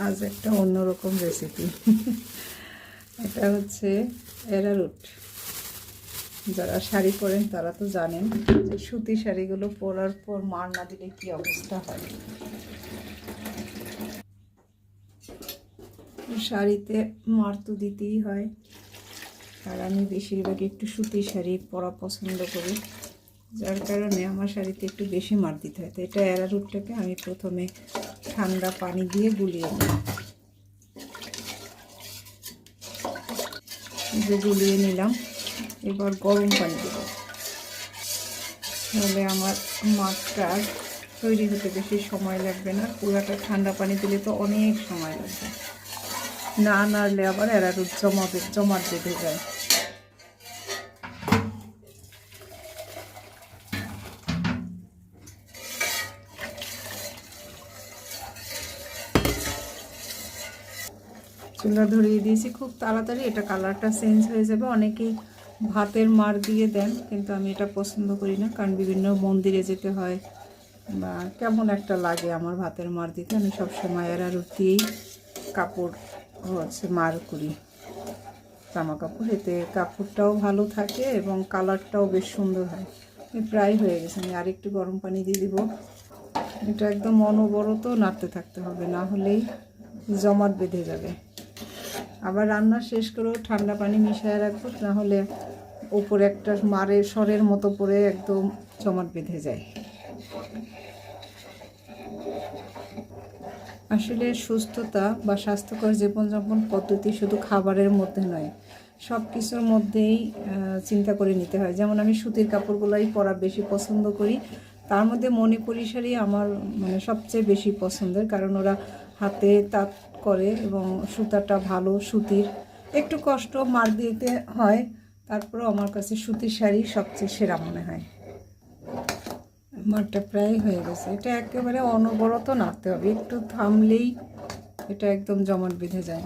আজ একটা অন্যরকম রেসিপি। এটা হচ্ছে অ্যারারুট। যারা শাড়ি পরেন তারা তো জানেন যে সুতি শাড়িগুলো পরার পর মার না দিলে কি অবস্থা হয়। শাড়িতে মার তো দিতেই হয়, আর আমি বেশিরভাগ একটু সুতি শাড়ি পরা পছন্দ করি, যার কারণে আমার শাড়িতে একটু বেশি মার দিতে হয়। তো এটা অ্যারারুটটাকে আমি প্রথমে ঠান্ডা পানি দিয়ে গুলিয়ে নিই। যে গুলিয়ে নিলাম, এবার গরম পানি দেব, তাহলে আমার মাছটা তৈরি হতে বেশি সময় লাগবে না। পুরাটা ঠান্ডা পানি দিলে তো অনেক সময় লাগবে, না নাড়লে আবার অ্যারারুট জমাট বেঁধে যায়। চুলা ধরিয়ে দিয়েছি, খুব তাড়াতাড়ি এটা কালারটা চেঞ্জ হয়ে যাবে। অনেকেই ভাতের মার দিয়ে দেন, কিন্তু আমি এটা পছন্দ করি না, কারণ বিভিন্ন মন্দিরে যেতে হয় বা কেমন একটা লাগে আমার ভাতের মার দিতে। আমি সবসময় অ্যারারুট দিয়েই কাপড় মার করি, জামা কাপড়, এতে কাপড়টাও ভালো থাকে এবং কালারটাও বেশ সুন্দর হয়। প্রায় হয়ে গেছে, আমি আরেকটু গরম পানি দিয়ে দিব। এটা একদম অনবরত নাড়তে থাকতে হবে, না হলেই জমাট বেঁধে যাবে। আবার রান্না শেষ করেও ঠান্ডা পানি মিশিয়ে রাখবো, নাহলে উপরে একটা মারের সরের মতো পরে একদম জমাট বেঁধে যায়। আসলে সুস্থতা বা স্বাস্থ্যকর জীবনযাপন পদ্ধতি শুধু খাবারের মধ্যে নয়, সব কিছুর মধ্যেই চিন্তা করে নিতে হয়। যেমন আমি সুতির কাপড়গুলোই পরা বেশি পছন্দ করি, তার মধ্যে মণিপুরি শাড়ি আমার সবচেয়ে বেশি পছন্দের, কারণ ওরা হাতে তাঁত করে এবং সুতাটা ভালো সুতির। একটু কষ্ট মার দিতে হয়, তারপরেও আমার কাছে সুতির শাড়ি সবচেয়ে সেরা মনে হয়। মারটা প্রায় হয়ে গেছে, এটা একেবারে অনবরত নাড়তে হবে, একটু থামলেই এটা একদম জমাট বেঁধে যায়।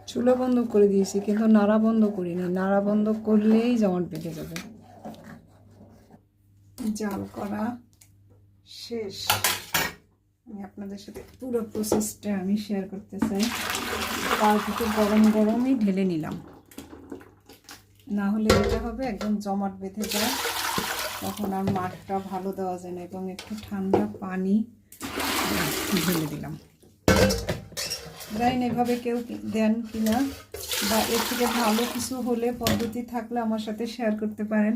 চুলা বন্ধ করে দিয়েছি, কিন্তু নাড়া বন্ধ করিনি, নাড়া বন্ধ করলেই জমাট বেঁধে যাবে। জাল করা শেষ, আমি আপনাদের সাথে পুরো প্রসেসটা আমি শেয়ার করতে চাই। তার থেকে গরম গরমই ঢেলে নিলাম, না হলে এটা হবে একদম জমাট বেঁধে যায়, তখন আর মাঠটা ভালো দেওয়া যায় না। এবং একটু ঠান্ডা পানি ঢেলে দিলাম। জানি না এভাবে কেউ দেন কিনা, বা এর থেকে ভালো কিছু হলে পদ্ধতি থাকলে আমার সাথে শেয়ার করতে পারেন,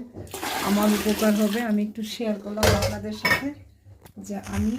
আমার উপকার হবে। আমি একটু শেয়ার করলাম আপনাদের সাথে যে আমি